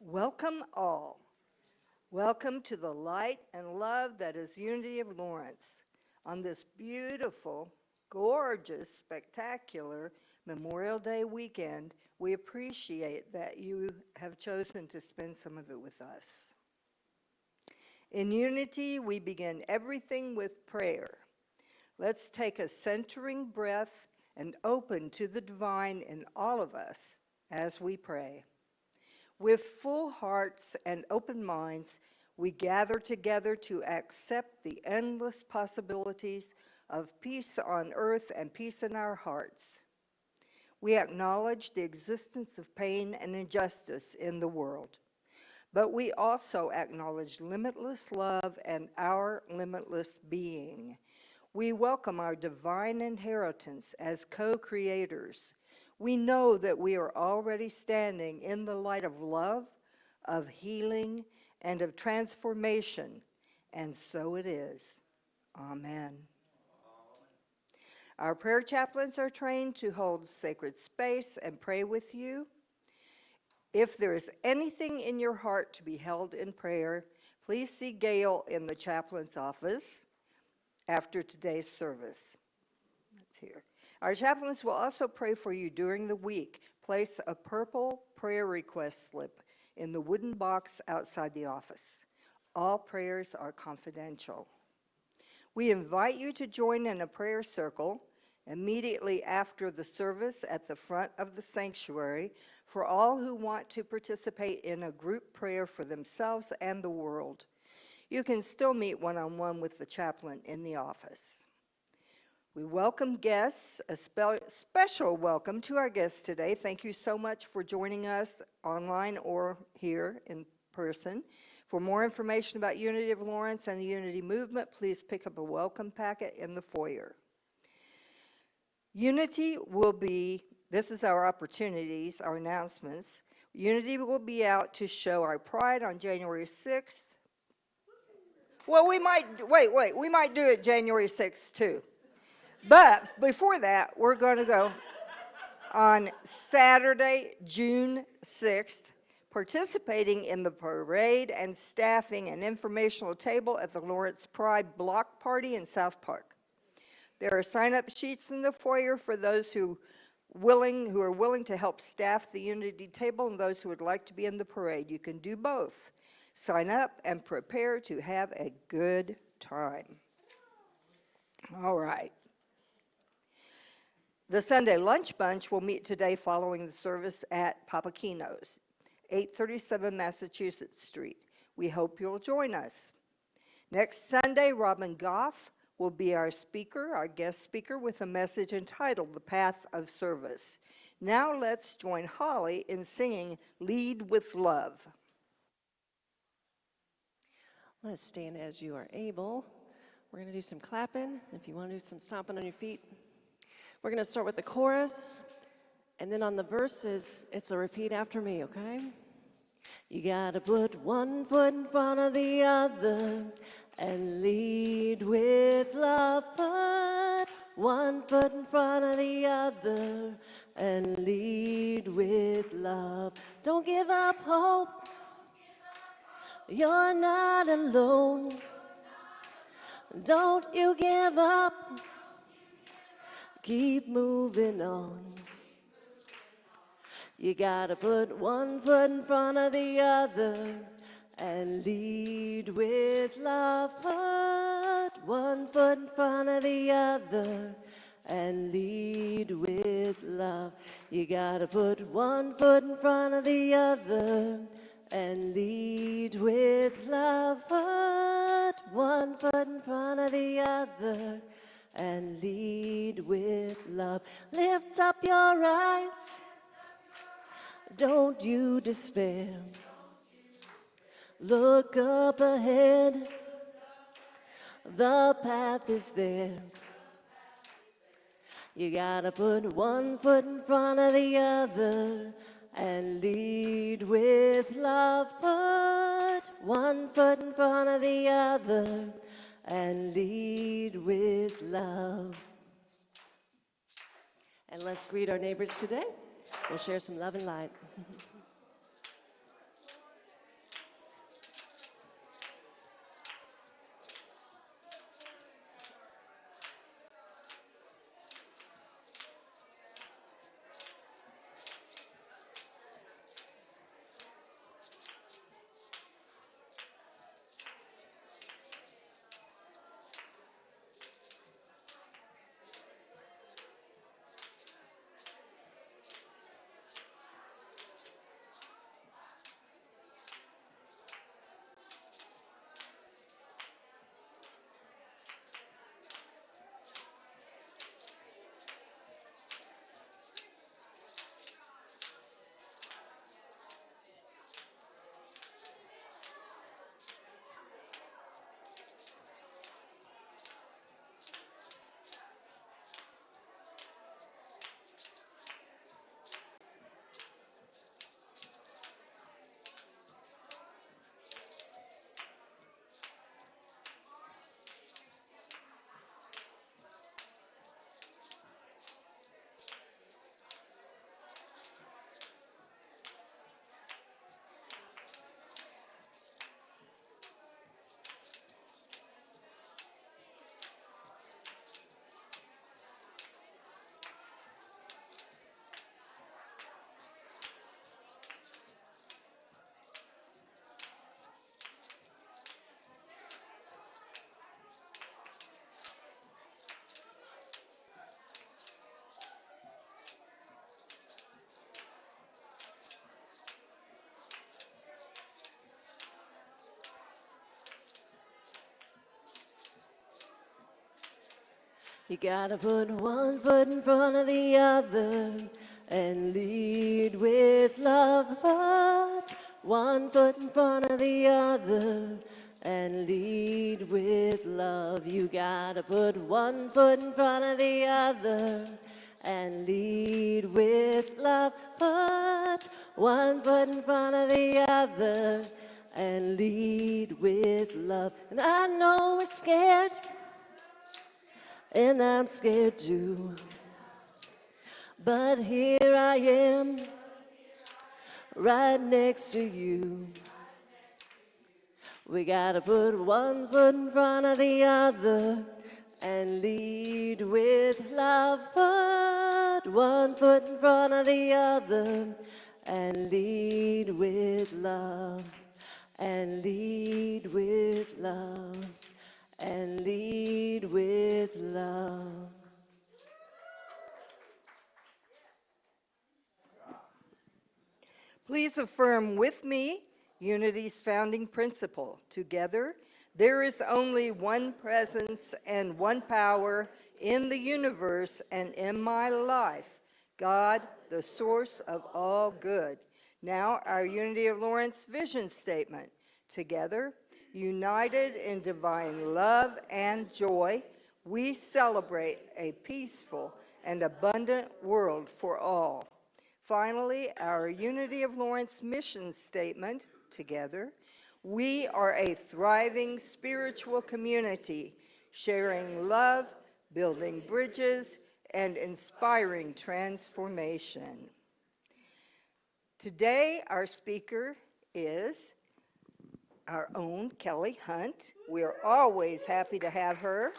Welcome all. Welcome to the light and love that is Unity of Lawrence. On this beautiful, gorgeous, spectacular Memorial Day weekend, we appreciate that you have chosen to spend some of it with us. In Unity, we begin everything with prayer. Let's take a centering breath and open to the divine in all of us as we pray. With full hearts and open minds, we gather together to accept the endless possibilities of peace on earth and peace in our hearts. We acknowledge the existence of pain and injustice in the world, but we also acknowledge limitless love and our limitless being. We welcome our divine inheritance as co-creators. We know that we are already standing in the light of love, of healing, and of transformation, and so it is. Amen. Our prayer chaplains are trained to hold sacred space and pray with you. If there is anything in your heart to be held in prayer, please see Gail in the chaplain's office after today's service. That's here. Our chaplains will also pray for you during the week. Place a purple prayer request slip in the wooden box outside the office. All prayers are confidential. We invite you to join in a prayer circle immediately after the service at the front of the sanctuary for all who want to participate in a group prayer for themselves and the world. You can still meet one-on-one with the chaplain in the office. We welcome guests, a special welcome to our guests today. Thank you so much for joining us online or here in person. For more information about Unity of Lawrence and the Unity Movement, please pick up a welcome packet in the foyer. Unity will be, this is our opportunities, our announcements. Unity will be out to show our pride on January 6th. Well, we might do it January 6th too. But before that, we're going to go on Saturday, June 6th, participating in the parade and staffing an informational table at the Lawrence Pride Block Party in South Park. There are sign-up sheets in the foyer for those who are willing to help staff the Unity table and those who would like to be in the parade. You can do both. Sign up and prepare to have a good time. All right. The Sunday Lunch Bunch will meet today following the service at Papakino's, 837 Massachusetts Street. We hope you'll join us. Next Sunday, Robin Goff will be our guest speaker, with a message entitled The Path of Service. Now let's join Holly in singing Lead with Love. Let's stand as you are able. We're going to do some clapping. If you want to do some stomping on your feet. We're going to start with the chorus, and then on the verses, it's a repeat after me, okay? You got to put one foot in front of the other and lead with love. Put one foot in front of the other and lead with love. Don't give up hope. You're not alone. Don't you give up. Keep moving on. You gotta put one foot in front of the other and lead with love. Put one foot in front of the other and lead with love. You gotta put one foot in front of the other and lead with love. Put one foot in front of the other and lead with love. Lift up your eyes, don't you despair. Look up ahead, the path is there. You gotta put one foot in front of the other and lead with love. Put one foot in front of the other and lead with love. And let's greet our neighbors today. We'll share some love and light. You gotta put one foot in front of the other and lead with love. Put one foot in front of the other and lead with love. You gotta put one foot in front of the other and lead with love. Put one foot in front of the other and lead with love. And I know we're scared, and I'm scared too. But here I am, right next to you. We gotta put one foot in front of the other and lead with love. Put one foot in front of the other and lead with love. And lead with love. And lead with love. Please affirm with me Unity's founding principle. Together, there is only one presence and one power in the universe and in my life, God, the source of all good. Now, our Unity of Lawrence vision statement. Together, united in divine love and joy, we celebrate a peaceful and abundant world for all. Finally, our Unity of Lawrence mission statement, together, we are a thriving spiritual community, sharing love, building bridges, and inspiring transformation. Today, our speaker is our own Kelley Hunt. We are always happy to have her.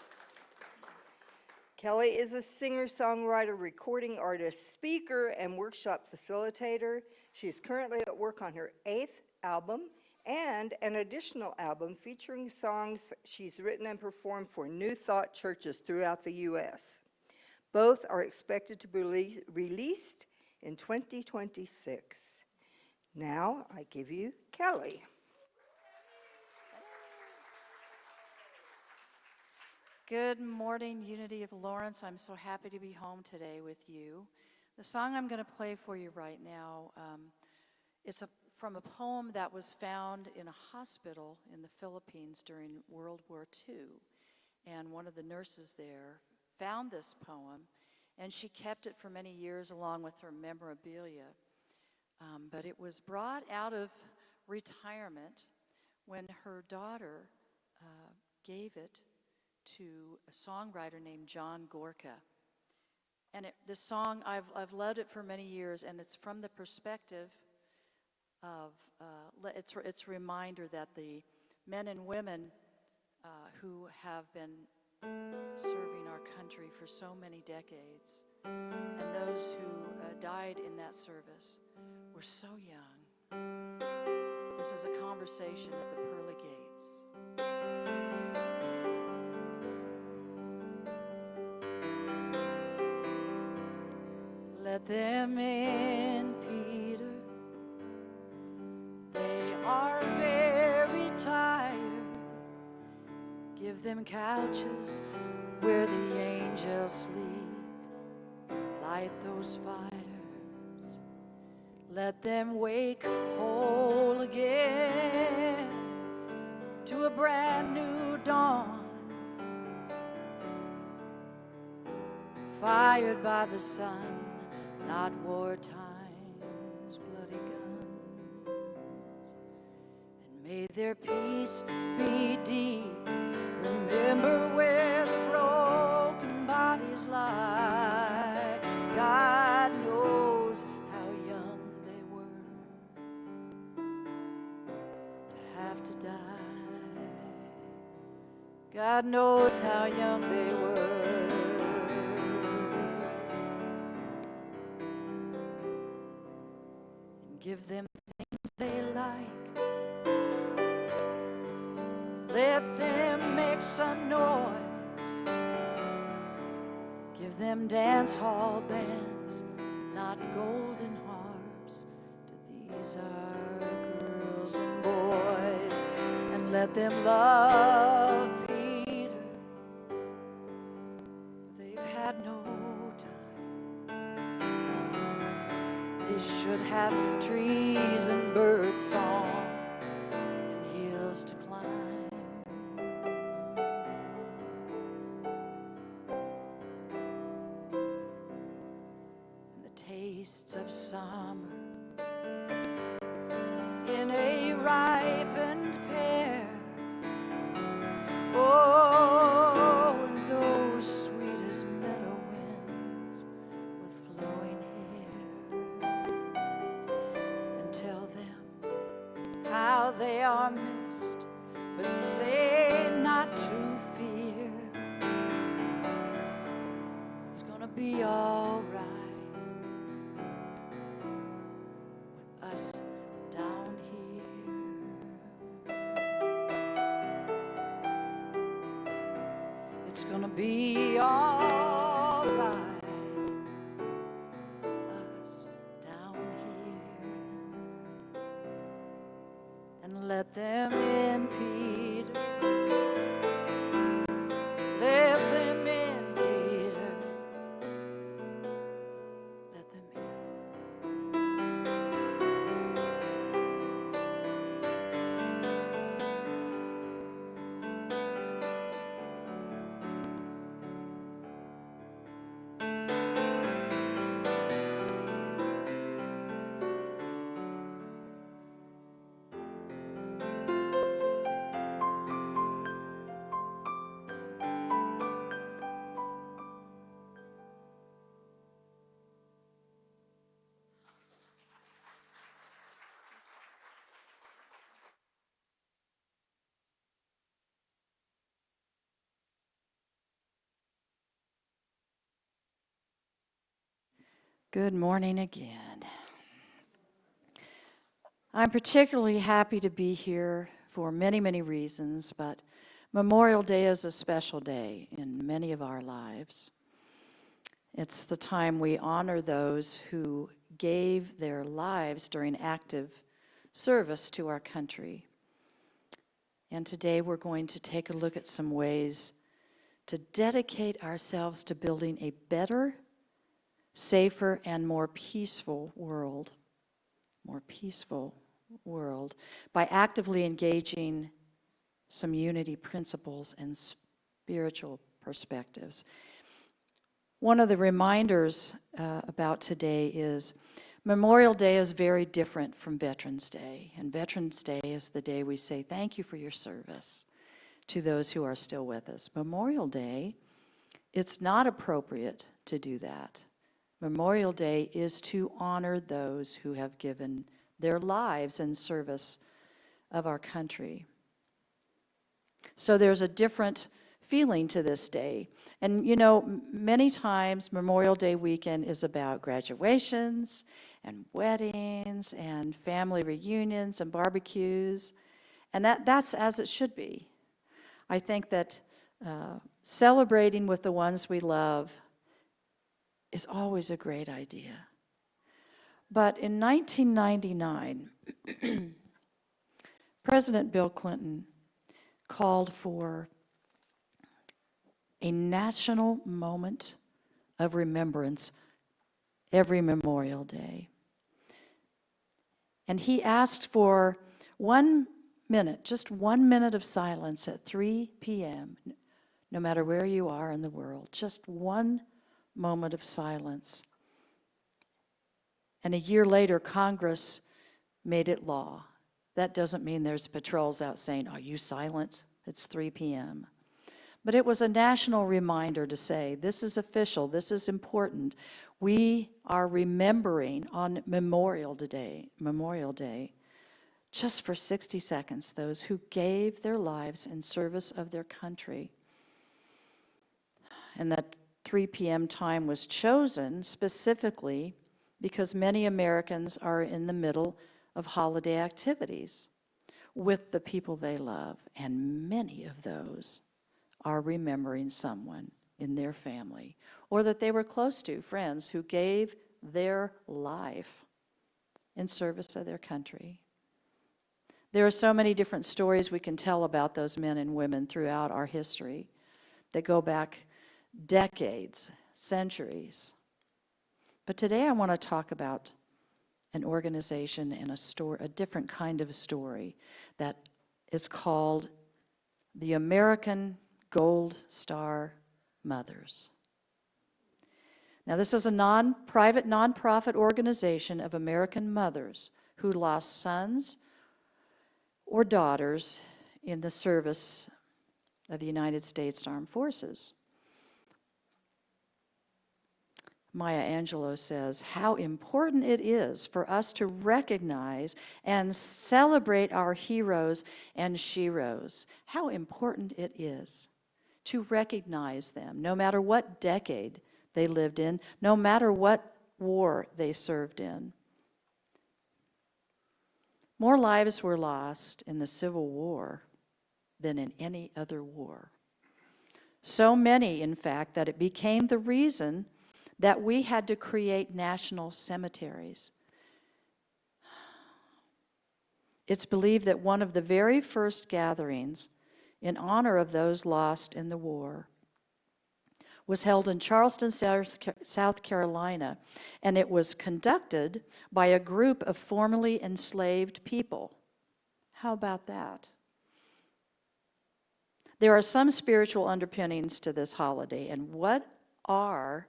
Kelley is a singer-songwriter, recording artist, speaker, and workshop facilitator. She is currently at work on her 8th album and an additional album featuring songs she's written and performed for New Thought churches throughout the U.S. Both are expected to be released in 2026. Now, I give you Kelley. Good morning, Unity of Lawrence. I'm so happy to be home today with you. The song I'm going to play for you right now, it's from a poem that was found in a hospital in the Philippines during World War II. And one of the nurses there found this poem, and she kept it for many years along with her memorabilia. But it was brought out of retirement when her daughter gave it to a songwriter named John Gorka. And this song, I've loved it for many years, and it's from the perspective of, it's a reminder that the men and women who have been serving our country for so many decades, and those who died in that service were so young. This is a conversation at the pearly gates. Let them in, Peter. They are very tired. Give them couches where the angels sleep. Light those fires. Let them wake whole again to a brand new dawn. Fired by the sun, not wartime's bloody guns. And may their peace be deep. Remember where the broken bodies lie. God knows how young they were to have to die. God knows how young they were. Give them things they like. Let them make some noise. Give them dance hall bands, not golden harps. To these are girls and boys. And let them love Peter. They should have trees and bird songs and hills to climb. And the tastes of summer in a ripened pear. Oh, and those sweet as meadow winds with flowing hair. And tell them how they are missed, but say not to fear. It's gonna be all right with us down here. It's gonna be all right with us down here. And let them in, Peter. Let them in, Peter. Let them in. Good morning again. I'm particularly happy to be here for many, many reasons, but Memorial Day is a special day in many of our lives. It's the time we honor those who gave their lives during active service to our country. And today we're going to take a look at some ways to dedicate ourselves to building a better, safer, and more peaceful world. By actively engaging some unity principles and spiritual perspectives. One of the reminders about today is Memorial Day is very different from Veterans Day. And Veterans Day is the day we say thank you for your service to those who are still with us. Memorial Day, it's not appropriate to do that. Memorial Day is to honor those who have given their lives in service of our country. So there's a different feeling to this day. And you know, many times Memorial Day weekend is about graduations and weddings and family reunions and barbecues. And that's as it should be. I think that celebrating with the ones we love is always a great idea. But in 1999, President Bill Clinton called for a national moment of remembrance every Memorial Day. And he asked for 1 minute, just 1 minute of silence at 3 p.m., no matter where you are in the world, just one moment of silence. And a year later, Congress made it law. That doesn't mean there's patrols out saying, "Are you silent? It's 3 p.m." But it was a national reminder to say, this is official, this is important. We are remembering on Memorial Day, just for 60 seconds, those who gave their lives in service of their country. And that 3 p.m. time was chosen specifically because many Americans are in the middle of holiday activities with the people they love, and many of those are remembering someone in their family or that they were close to, friends who gave their life in service of their country. There are so many different stories we can tell about those men and women throughout our history that go back decades, centuries. But today I want to talk about an organization and a different kind of story that is called the American Gold Star Mothers. Now, this is a private nonprofit organization of American mothers who lost sons or daughters in the service of the United States Armed Forces. Maya Angelou says, how important it is for us to recognize and celebrate our heroes and sheroes. How important it is to recognize them, no matter what decade they lived in, no matter what war they served in. More lives were lost in the Civil War than in any other war. So many, in fact, that it became the reason that we had to create national cemeteries. It's believed that one of the very first gatherings in honor of those lost in the war was held in Charleston, South Carolina, and it was conducted by a group of formerly enslaved people. How about that? There are some spiritual underpinnings to this holiday, and what are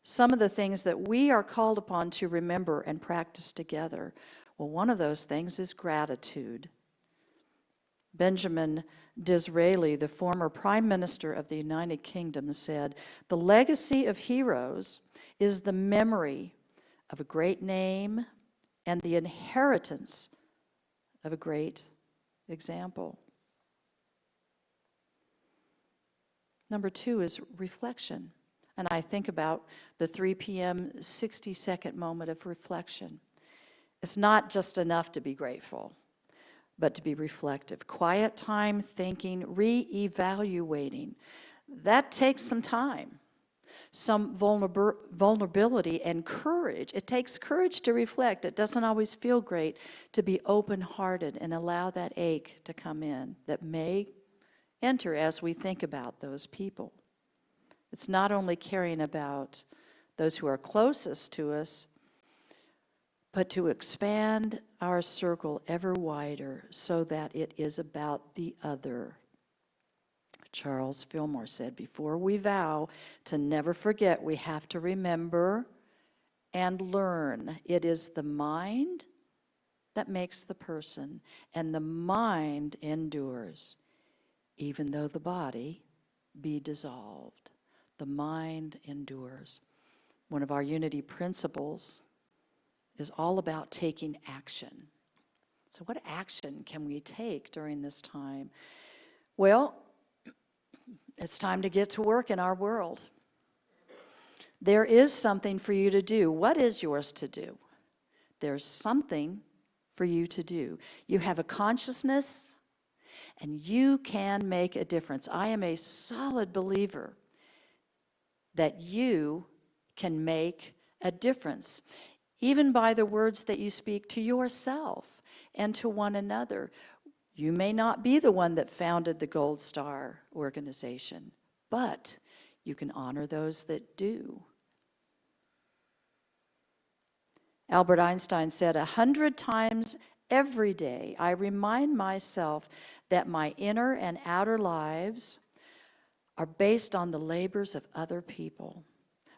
some of the things that we are called upon to remember and practice together? Well, one of those things is gratitude. Benjamin Disraeli, the former Prime Minister of the United Kingdom, said, "The legacy of heroes is the memory of a great name and the inheritance of a great example." Number 2 is reflection. And I think about the 3 p.m. 60-second moment of reflection. It's not just enough to be grateful, but to be reflective. Quiet time, thinking, re-evaluating. That takes some time, some vulnerability and courage. It takes courage to reflect. It doesn't always feel great to be open-hearted and allow that ache to come in that may enter as we think about those people. It's not only caring about those who are closest to us, but to expand our circle ever wider so that it is about the other. Charles Fillmore said, before we vow to never forget, we have to remember and learn. It is the mind that makes the person, and the mind endures, even though the body be dissolved. The mind endures. One of our unity principles is all about taking action. So what action can we take during this time? Well, it's time to get to work in our world. There is something for you to do. What is yours to do? There's something for you to do. You have a consciousness, and you can make a difference. I am a solid believer that you can make a difference, even by the words that you speak to yourself and to one another. You may not be the one that founded the Gold Star organization, but you can honor those that do. Albert Einstein said, 100 times every day I remind myself that my inner and outer lives are based on the labors of other people,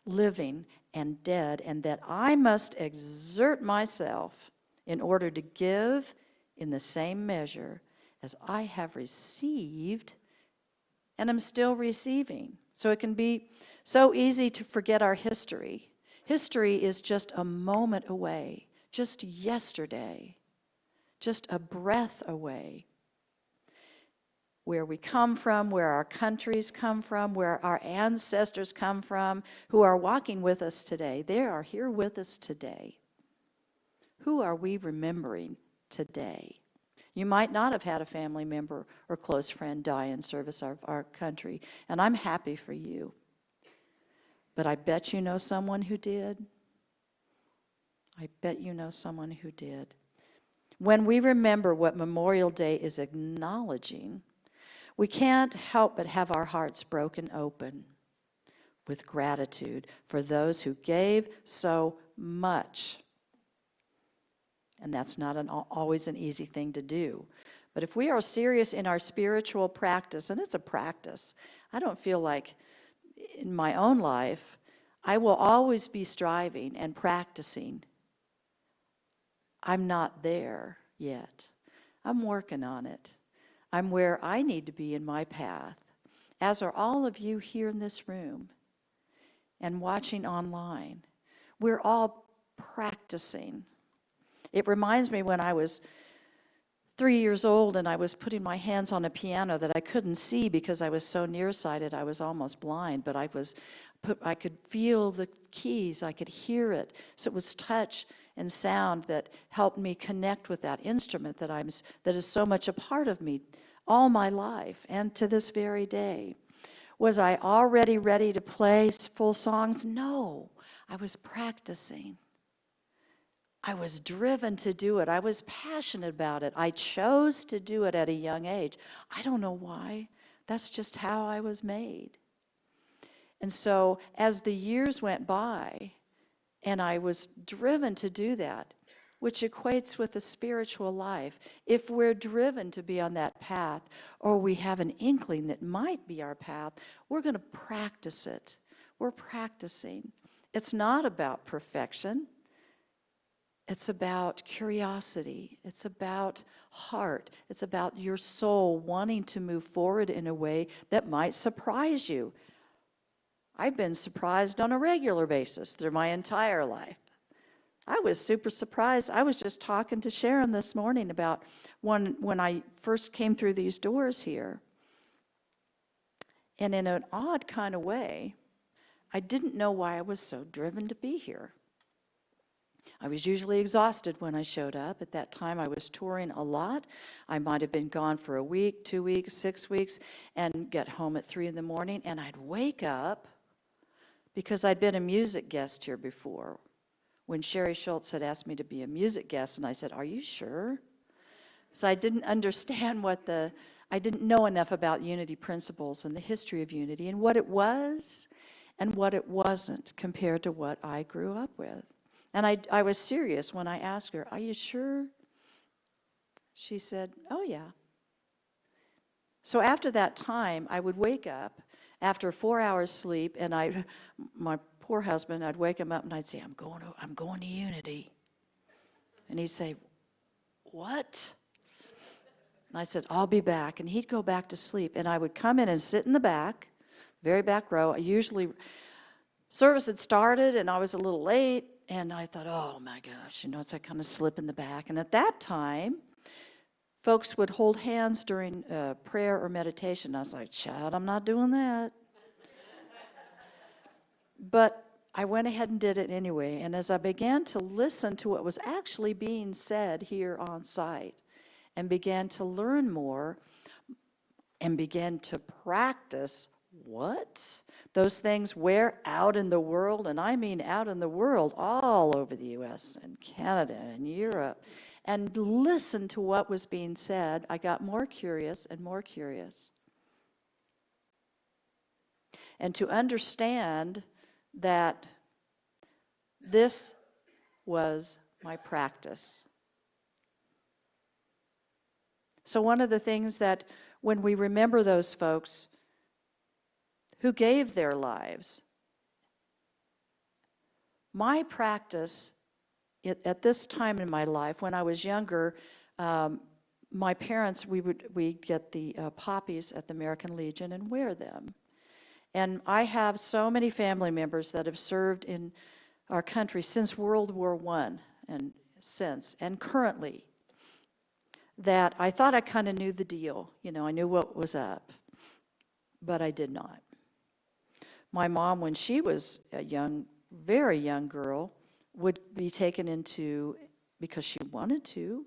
living and dead, and that I must exert myself in order to give in the same measure as I have received and am still receiving. So it can be so easy to forget our history. History is just a moment away, just yesterday, just a breath away. Where we come from, where our countries come from, where our ancestors come from, who are walking with us today. They are here with us today. Who are we remembering today? You might not have had a family member or close friend die in service of our country, and I'm happy for you. But I bet you know someone who did. I bet you know someone who did. When we remember what Memorial Day is acknowledging, we can't help but have our hearts broken open with gratitude for those who gave so much And that's not always an easy thing to do. But if we are serious in our spiritual practice, and it's a practice, I don't feel like in my own life, I will always be striving and practicing. I'm not there yet. I'm working on it. I'm where I need to be in my path, as are all of you here in this room and watching online. We're all practicing. It reminds me when I was 3 years old and I was putting my hands on a piano that I couldn't see because I was so nearsighted, I was almost blind, but I could feel the keys, I could hear it. So it was touch and sound that helped me connect with that instrument that is so much a part of me all my life and to this very day. Was I already ready to play full songs? No, I was practicing. I was driven to do it. I was passionate about it. I chose to do it at a young age. I don't know why. That's just how I was made. And so as the years went by, and I was driven to do that, which equates with a spiritual life. If we're driven to be on that path, or we have an inkling that might be our path, we're going to practice it. We're practicing. It's not about perfection. It's about curiosity. It's about heart. It's about your soul wanting to move forward in a way that might surprise you. I've been surprised on a regular basis through my entire life. I was super surprised. I was just talking to Sharon this morning about when I first came through these doors here. And in an odd kind of way, I didn't know why I was so driven to be here. I was usually exhausted when I showed up. At that time, I was touring a lot. I might have been gone for a week, 2 weeks, 6 weeks, and get home at 3 in the morning, and I'd wake up because I'd been a music guest here before. When Sherry Schultz had asked me to be a music guest, and I said, "Are you sure?" So I didn't understand I didn't know enough about unity principles and the history of unity and what it was and what it wasn't compared to what I grew up with. And I was serious when I asked her, "Are you sure?" She said, "Oh, yeah." So after that time, I would wake up after 4 hours sleep, and my poor husband, I'd wake him up and I'd say, I'm going to Unity. And he'd say, "What?" And I said, "I'll be back." And he'd go back to sleep, and I would come in and sit in the back, very back row. Service had started, and I was a little late, and I thought, oh my gosh, it's I kind of slip in the back. And at that time, folks would hold hands during prayer or meditation. I was like, "Child, I'm not doing that." But I went ahead and did it anyway. And as I began to listen to what was actually being said here on site and began to learn more and began to practice those things where out in the world, and I mean out in the world, all over the U.S. and Canada and Europe, and listen to what was being said, I got more curious and more curious. And to understand that this was my practice. So one of the things that when we remember those folks who gave their lives, my practice at this time in my life, when I was younger, my parents, we'd get the poppies at the American Legion and wear them. And I have so many family members that have served in our country since World War I and currently, that I thought I kind of knew the deal. I knew what was up, but I did not. My mom, when she was a very young girl, would be taken into, because she wanted to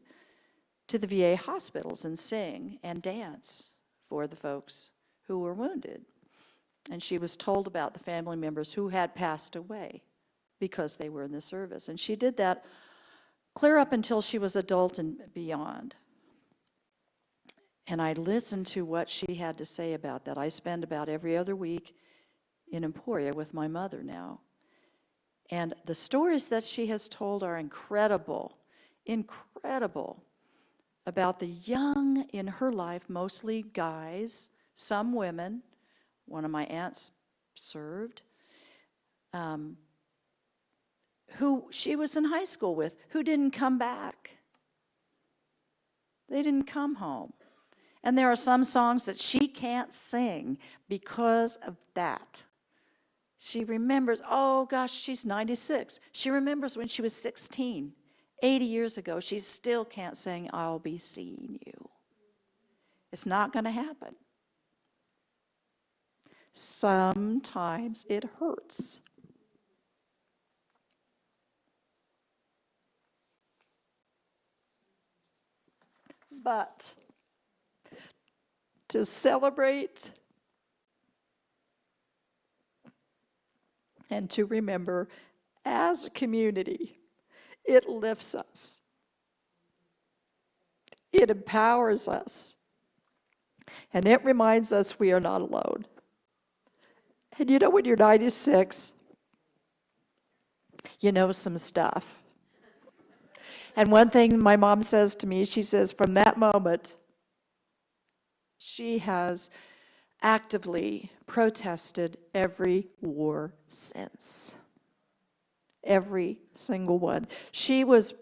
the VA hospitals and sing and dance for the folks who were wounded. And she was told about the family members who had passed away because they were in the service. And she did that clear up until she was adult and beyond. And I listened to what she had to say about that. I spend about every other week in Emporia with my mother now. And the stories that she has told are incredible incredible about the young in her life, mostly guys, some women. One of my aunts served, who she was in high school with, who didn't come back. They didn't come home. And there are some songs that she can't sing because of that. She remembers, oh gosh, she's 96. She remembers when she was 16, 80 years ago. She still can't sing, I'll be seeing you. It's not going to happen. Sometimes it hurts. But to celebrate and to remember as a community, it lifts us. It empowers us. And it reminds us we are not alone. And you know, when you're 96, you know some stuff. And one thing my mom says to me, she says, from that moment, she has actively protested every war since. Every single one. She was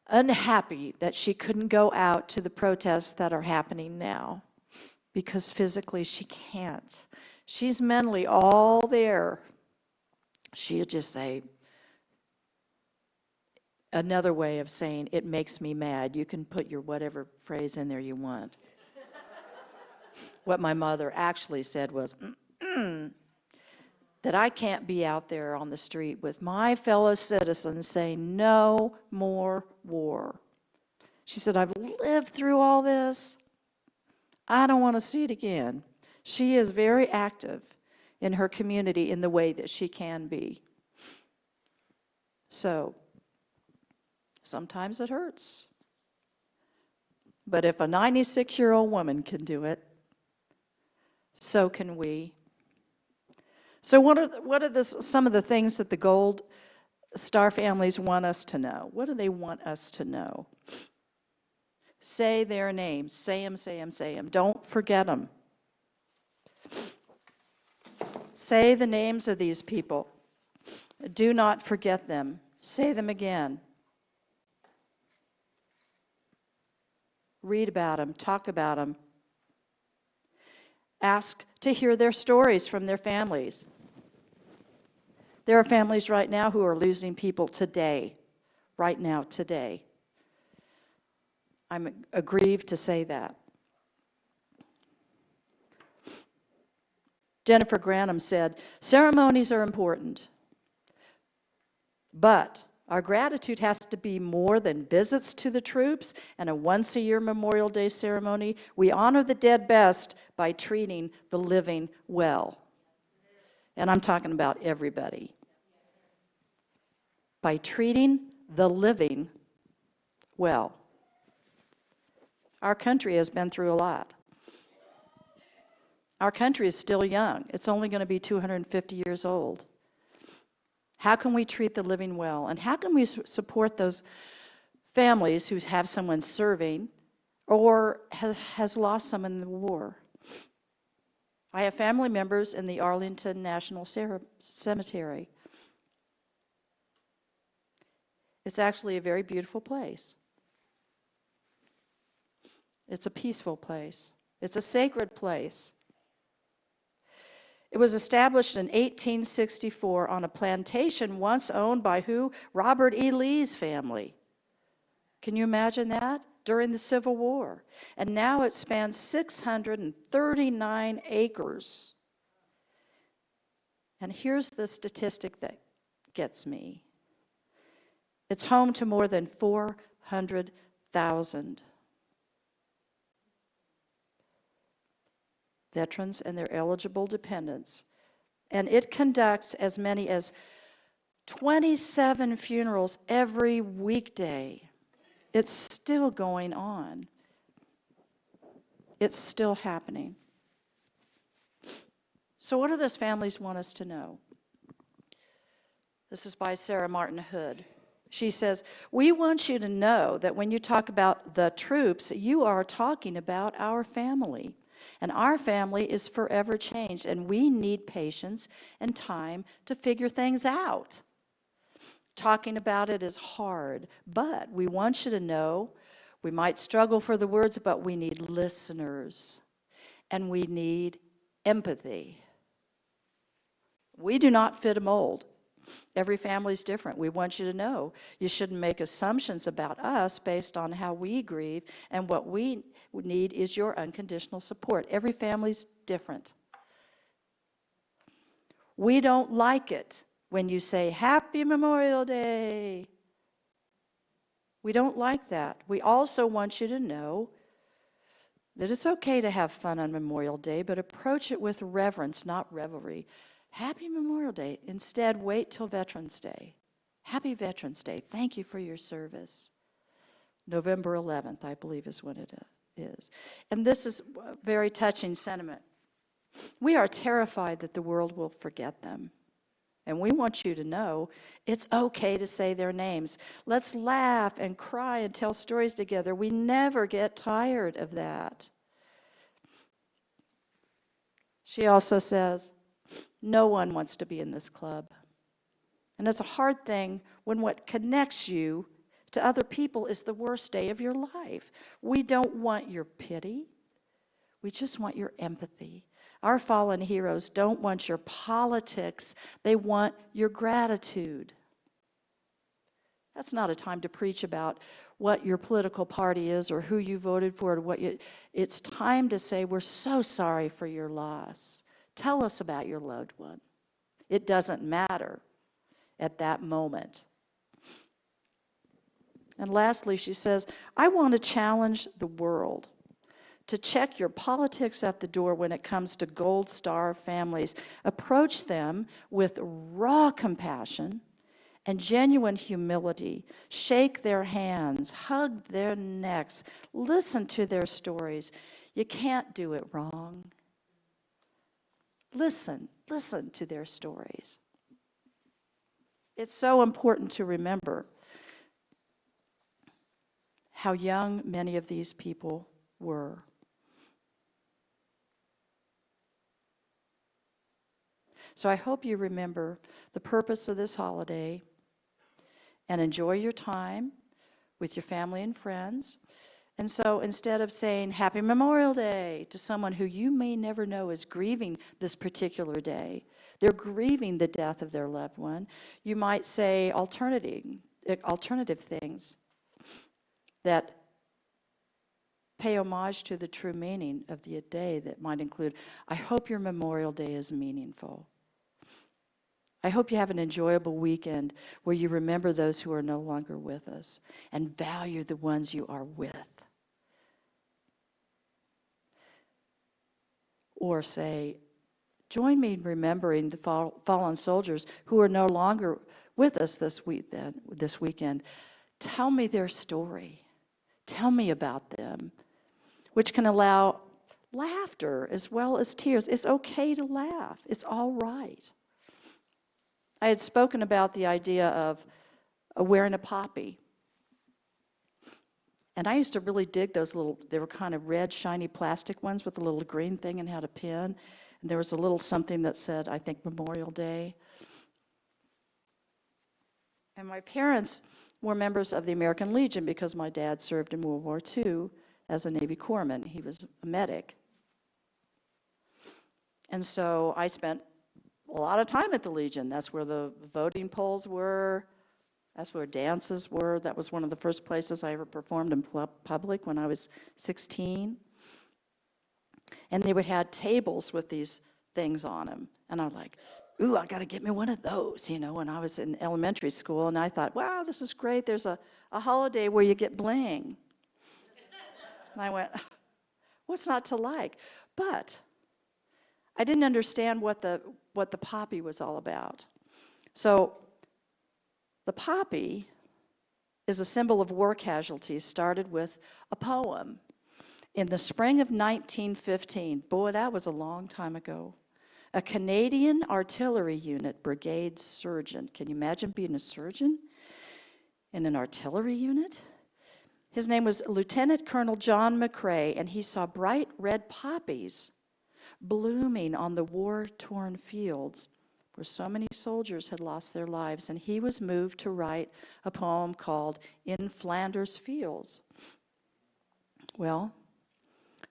unhappy that she couldn't go out to the protests that are happening now because physically she can't. She's mentally all there. She'll just say, another way of saying, it makes me mad. You can put your whatever phrase in there you want. What my mother actually said was, that I can't be out there on the street with my fellow citizens saying, no more war. She said, I've lived through all this. I don't want to see it again. She is very active in her community in the way that she can be. So, sometimes it hurts. But if a 96-year-old woman can do it, so can we. So what are some of the things that the Gold Star families want us to know? What do they want us to know? Say their names. Say them, say them, say them. Don't forget them. Say the names of these people. Do not forget them. Say them again. Read about them. Talk about them. Ask to hear their stories from their families. There are families right now who are losing people today, right now, today. I'm aggrieved to say that. Jennifer Granum said, ceremonies are important, but our gratitude has to be more than visits to the troops and a once-a-year Memorial Day ceremony. We honor the dead best by treating the living well. And I'm talking about everybody. By treating the living well. Our country has been through a lot. Our country is still young. It's only going to be 250 years old. How can we treat the living well? And how can we support those families who have someone serving or has lost someone in the war? I have family members in the Arlington National Cemetery. It's actually a very beautiful place. It's a peaceful place. It's a sacred place. It was established in 1864 on a plantation once owned by who? Robert E. Lee's family. Can you imagine that? During the Civil War. And now it spans 639 acres. And here's the statistic that gets me. It's home to more than 400,000 veterans and their eligible dependents. And it conducts as many as 27 funerals every weekday. It's still going on. It's still happening. So what do those families want us to know? This is by Sarah Martin Hood. She says, we want you to know that when you talk about the troops, you are talking about our family. And our family is forever changed, and we need patience and time to figure things out. Talking about it is hard, but we want you to know we might struggle for the words, but we need listeners, and we need empathy. We do not fit a mold. Every family is different. We want you to know you shouldn't make assumptions about us based on how we grieve, and what we need is your unconditional support. Every family's different. We don't like it when you say, Happy Memorial Day. We don't like that. We also want you to know that it's okay to have fun on Memorial Day, but approach it with reverence, not revelry. Happy Memorial Day. Instead, wait till Veterans Day. Happy Veterans Day. Thank you for your service. November 11th, I believe, is when it is. And this is a very touching sentiment. We are terrified that the world will forget them. And we want you to know it's okay to say their names. Let's laugh and cry and tell stories together. We never get tired of that. She also says, no one wants to be in this club. And it's a hard thing when what connects you to other people is the worst day of your life. We don't want your pity. We just want your empathy. Our fallen heroes don't want your politics. They want your gratitude. That's not a time to preach about what your political party is or who you voted for. It's time to say, we're so sorry for your loss. Tell us about your loved one. It doesn't matter at that moment. And lastly, she says, I want to challenge the world to check your politics at the door when it comes to Gold Star families. Approach them with raw compassion and genuine humility. Shake their hands, hug their necks, listen to their stories. You can't do it wrong. Listen to their stories. It's so important to remember how young many of these people were. So I hope you remember the purpose of this holiday and enjoy your time with your family and friends. And so instead of saying Happy Memorial Day to someone who you may never know is grieving this particular day, they're grieving the death of their loved one, you might say alternative things that pay homage to the true meaning of the day that might include, I hope your Memorial Day is meaningful. I hope you have an enjoyable weekend where you remember those who are no longer with us and value the ones you are with. Or say, join me in remembering the fallen soldiers who are no longer with us this weekend. Tell me their story. Tell me about them, which can allow laughter as well as tears. It's okay to laugh. It's all right. I had spoken about the idea of wearing a poppy. And I used to really dig those they were kind of red, shiny plastic ones with a little green thing and had a pin. And there was a little something that said, I think, Memorial Day. And my parents were members of the American Legion because my dad served in World War II as a Navy corpsman. He was a medic. And so I spent a lot of time at the Legion. That's where the voting polls were. That's where dances were. That was one of the first places I ever performed in public when I was 16. And they would have tables with these things on them. And I'm like, ooh, I got to get me one of those, when I was in elementary school. And I thought, wow, this is great. There's a holiday where you get bling. And I went, what's not to like? But I didn't understand what the poppy was all about. So the poppy is a symbol of war casualties, started with a poem. In the spring of 1915, boy, that was a long time ago, a Canadian artillery unit brigade surgeon, can you imagine being a surgeon? in an artillery unit. His name was Lieutenant Colonel John McCrae, and he saw bright red poppies blooming on the war-torn fields where so many soldiers had lost their lives, and he was moved to write a poem called In Flanders Fields. Well,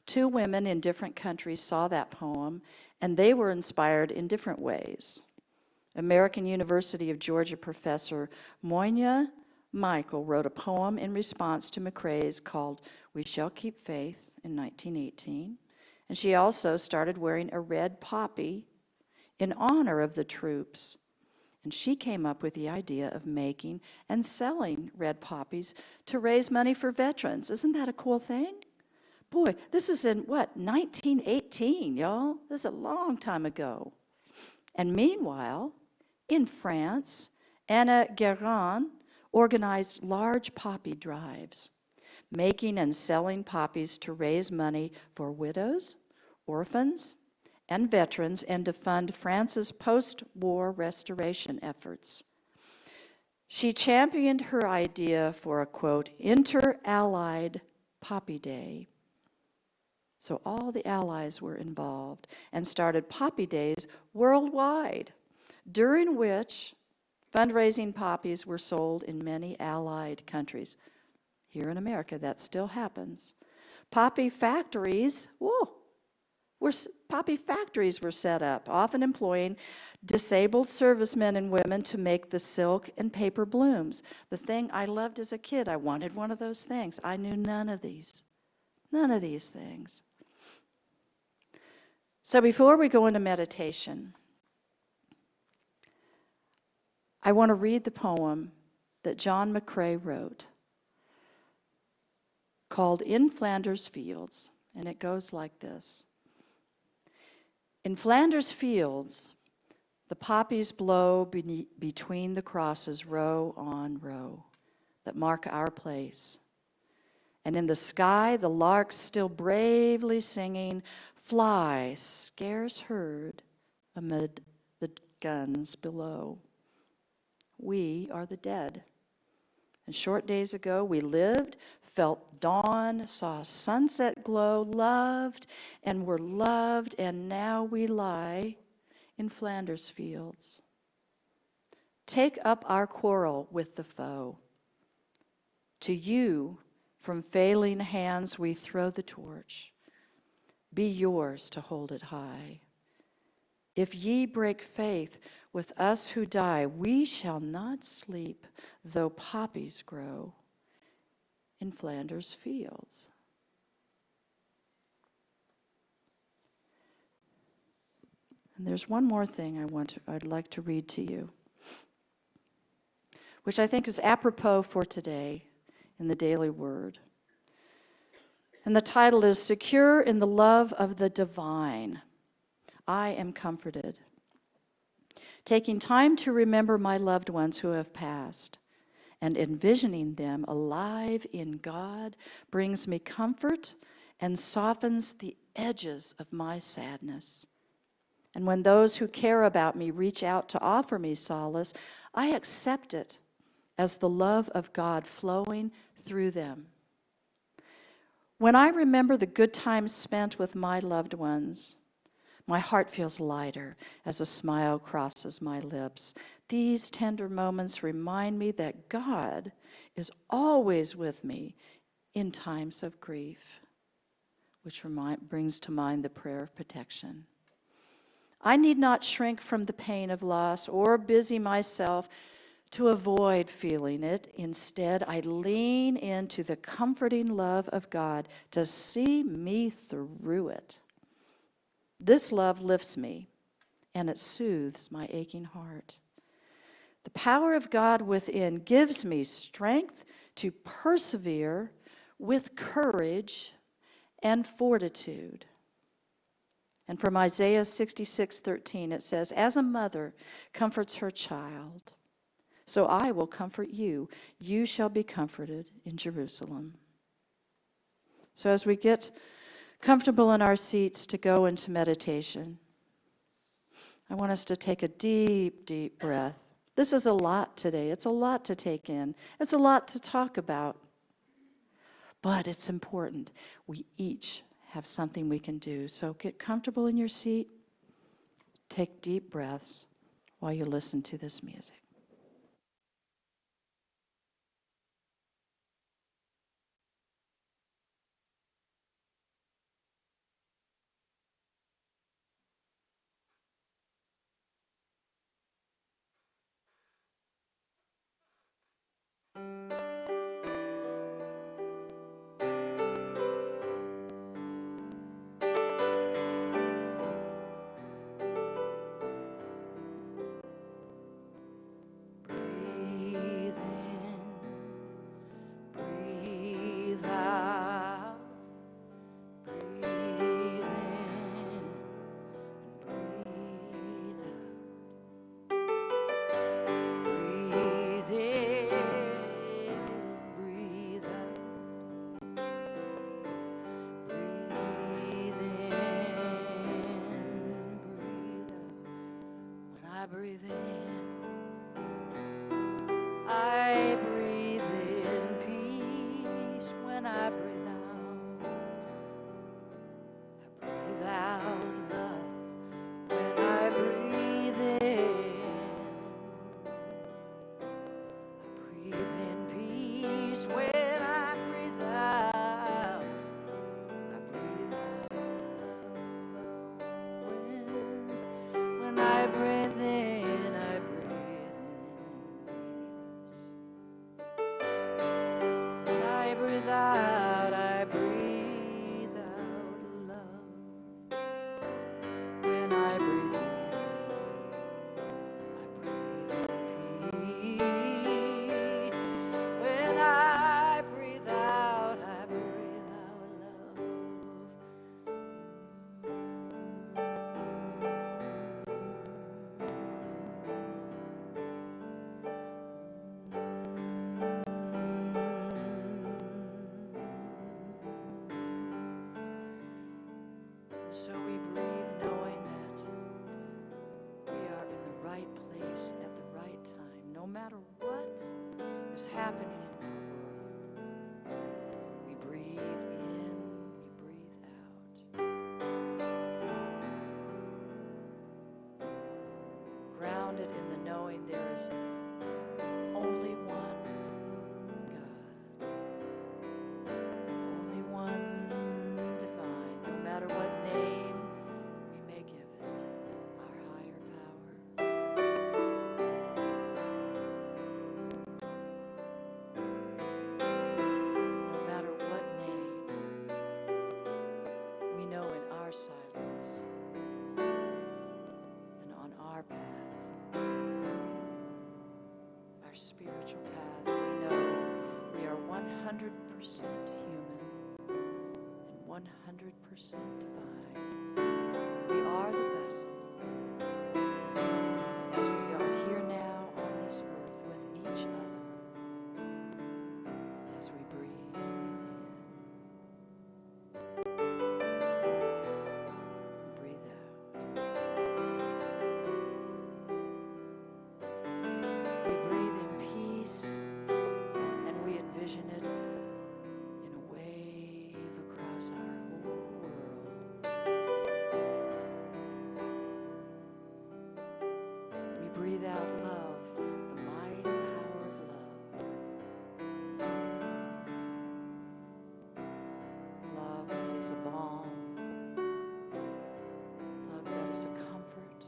two women in different countries saw that poem, and they were inspired in different ways. American University of Georgia professor Moynia Michael wrote a poem in response to McCrae's called We Shall Keep Faith in 1918, and she also started wearing a red poppy in honor of the troops. And she came up with the idea of making and selling red poppies to raise money for veterans. Isn't that a cool thing? Boy, this is in, 1918, y'all? This is a long time ago. And meanwhile, in France, Anna Guérin organized large poppy drives, making and selling poppies to raise money for widows, orphans, and veterans, and to fund France's post-war restoration efforts. She championed her idea for a, quote, inter-allied Poppy Day. So all the allies were involved and started Poppy Days worldwide, during which fundraising poppies were sold in many allied countries. Here in America, that still happens. Poppy factories were set up, often employing disabled servicemen and women to make the silk and paper blooms. The thing I loved as a kid, I wanted one of those things. I knew none of these things. So before we go into meditation, I want to read the poem that John McCrae wrote called In Flanders Fields, and it goes like this. In Flanders Fields, the poppies blow between the crosses row on row that mark our place. And in the sky, the larks still bravely singing, fly scarce heard amid the guns below. We are the dead. And short days ago, we lived, felt dawn, saw sunset glow, loved, and were loved, and now we lie in Flanders Fields. Take up our quarrel with the foe. To you, from failing hands, we throw the torch. Be yours to hold it high. If ye break faith with us who die, we shall not sleep, though poppies grow in Flanders Fields. And there's one more thing I'd like to read to you, which I think is apropos for today in the Daily Word. And the title is Secure in the Love of the Divine. I am comforted. Taking time to remember my loved ones who have passed and envisioning them alive in God brings me comfort and softens the edges of my sadness. And when those who care about me reach out to offer me solace, I accept it as the love of God flowing through them. When I remember the good times spent with my loved ones, my heart feels lighter as a smile crosses my lips. These tender moments remind me that God is always with me in times of grief, which brings to mind the prayer of protection. I need not shrink from the pain of loss or busy myself to avoid feeling it. Instead, I lean into the comforting love of God to see me through it. This love lifts me, and it soothes my aching heart. The power of God within gives me strength to persevere with courage and fortitude. And from Isaiah 66:13, it says, as a mother comforts her child, so I will comfort you. You shall be comforted in Jerusalem. So as we get comfortable in our seats to go into meditation, I want us to take a deep, deep breath This is a lot today. It's a lot to take in. It's a lot to talk about. But it's important. We each have something we can do. So get comfortable in your seat. Take deep breaths while you listen to this music. Breathe in, breathe out, breathe in, breathe out. Breathe in, breathe out, breathe in, breathe out. When I breathe in, I breathe in peace. When I breathe out, I breathe out love. When I breathe in, I breathe in peace. When I breathe out, I breathe out love. When I breathe in, I breathe in peace. When I breathe out, I breathe out love. When I breathe in, I breathe in peace. When I breathe out, I breathe out love. So we breathe knowing that we are in the right place at the right time, no matter what is happening in our world. We breathe in, we breathe out. Grounded in the knowing there is only one God, only one divine, no matter what name we may give it, our higher power. No matter what name, we know in our silence and on our path, our spiritual path, we know we are 100% human and 100% divine. We are the vessel as we are here now on this earth with each other as we breathe in, breathe out. We breathe in peace and we envision it in a wave across our whole world. We breathe out love, the mighty power of love. Love that is a balm, love that is a comfort,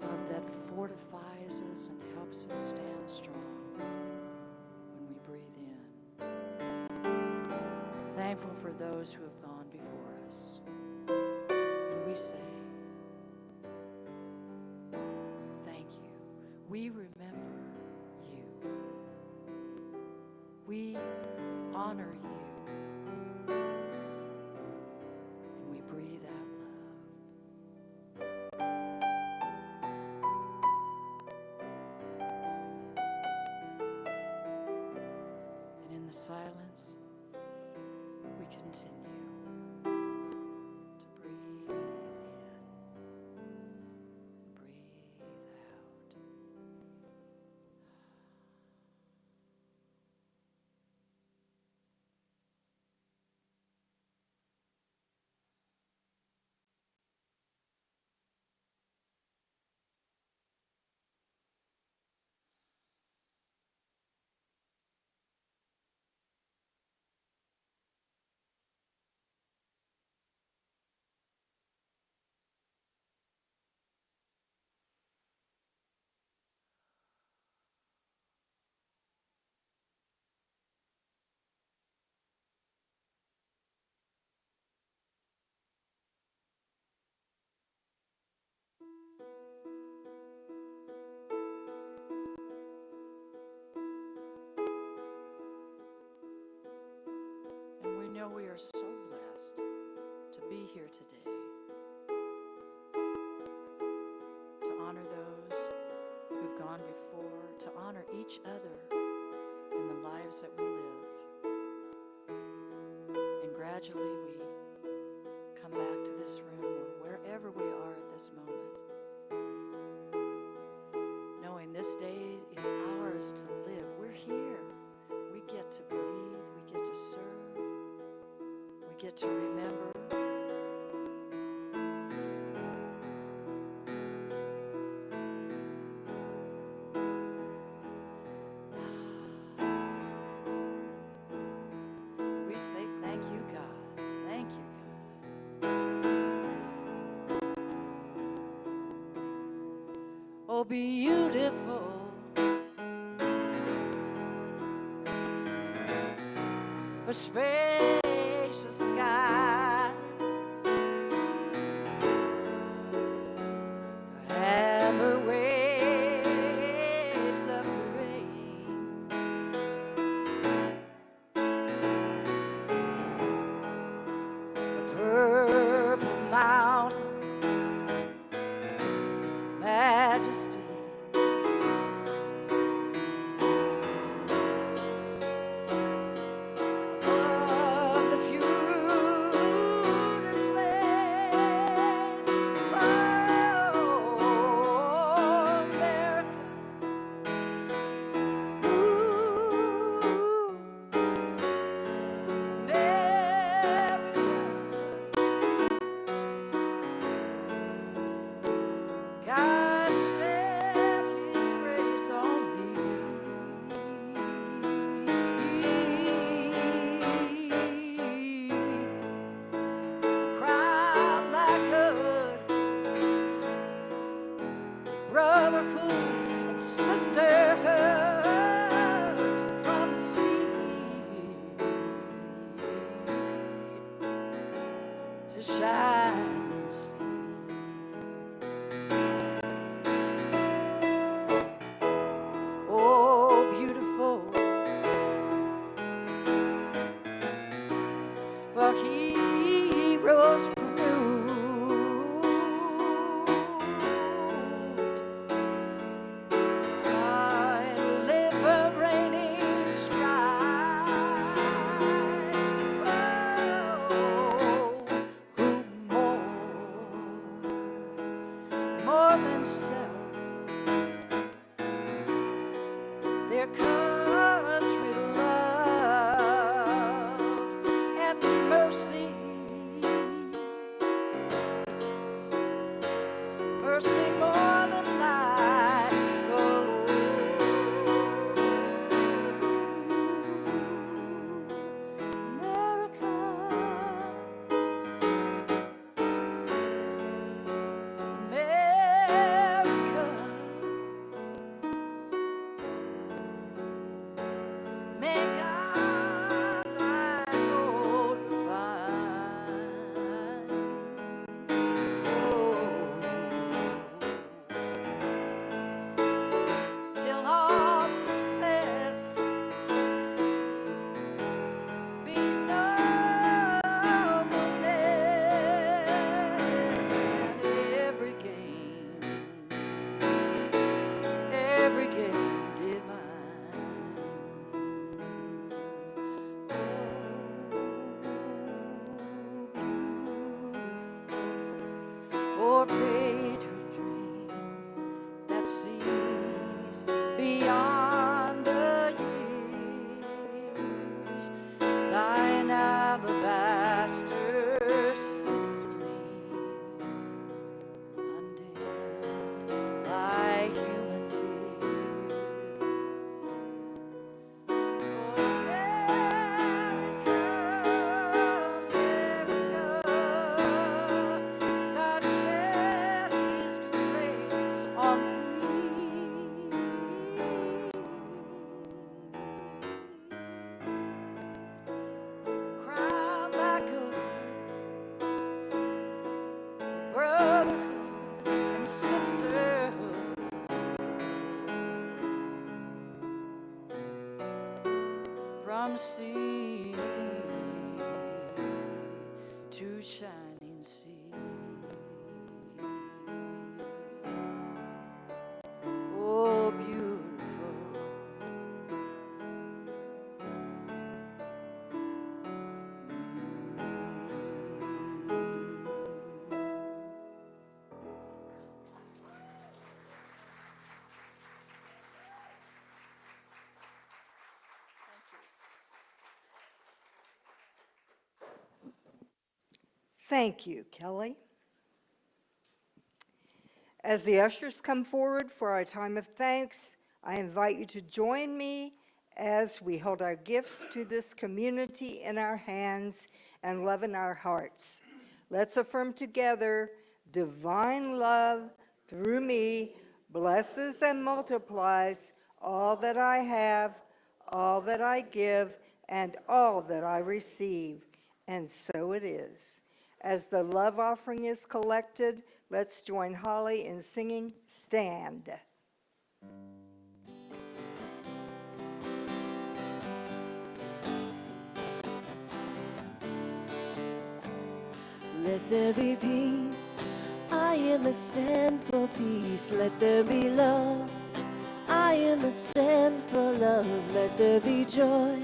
love that fortifies us and helps us stand strong when we breathe in. Thankful for those who have gone before us. And we say, thank you. We remember you. We honor you. And we breathe out love. And in the silence, we continue to breathe in, breathe out. we are so blessed to be here today, to honor those who've gone before, to honor each other in the lives that we live. And gradually we come back to this room or wherever we are at this moment, knowing this day is ours to live. We're here. We get to breathe. We get to serve. We get to remember. We say thank you, God. Thank you, God. Oh, beautiful. For spacious skies, for amber waves of grain, for purple mountain majesty. God sent His grace on thee. Crown thy good with brotherhood and sisterhood from the sea to shine and see. Oh, beautiful, for heroes proved in liberating strife. Oh, who more than self, their country loved and mercy, mercy more than life. Oh, America, America. May God thy road refine. Oh, till all success be nobleness, and every gain divine. For pray to dream that sees beyond the years, thine alabaster cities gleam, undimmed by human tears. God shed His grace on thee. Crown thy good with brotherhood and sisterhood. From sea to shining sea. Oh, beautiful. Thank you, Kelley. As the ushers come forward for our time of thanks, I invite you to join me as we hold our gifts to this community in our hands and love in our hearts. Let's affirm together, divine love through me blesses and multiplies all that I have, all that I give, and all that I receive. And so it is. As the love offering is collected, let's join Holly in singing Stand. Let there be peace, I am a stand for peace. Let there be love, I am a stand for love. Let there be joy,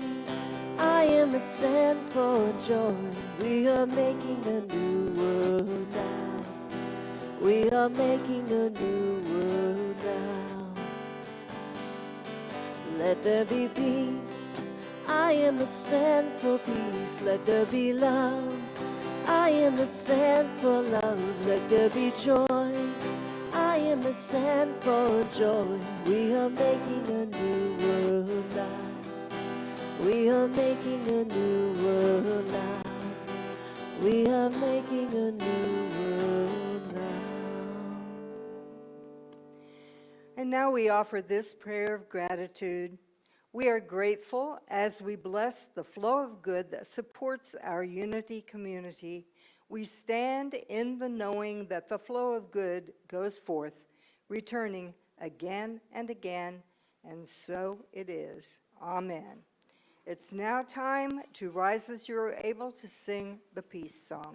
I am a stand for joy. We are making a new world now. We are making a new world now. Let there be peace, I am a stand for peace. Let there be love, I am a stand for love. Let there be joy, I am a stand for joy. We are making a new world now. We are making a new world now. We are making a new world now. And now we offer this prayer of gratitude. We are grateful as we bless the flow of good that supports our Unity community. We stand in the knowing that the flow of good goes forth, returning again and again, and so it is. Amen. It's now time to rise as you're able to sing the peace song.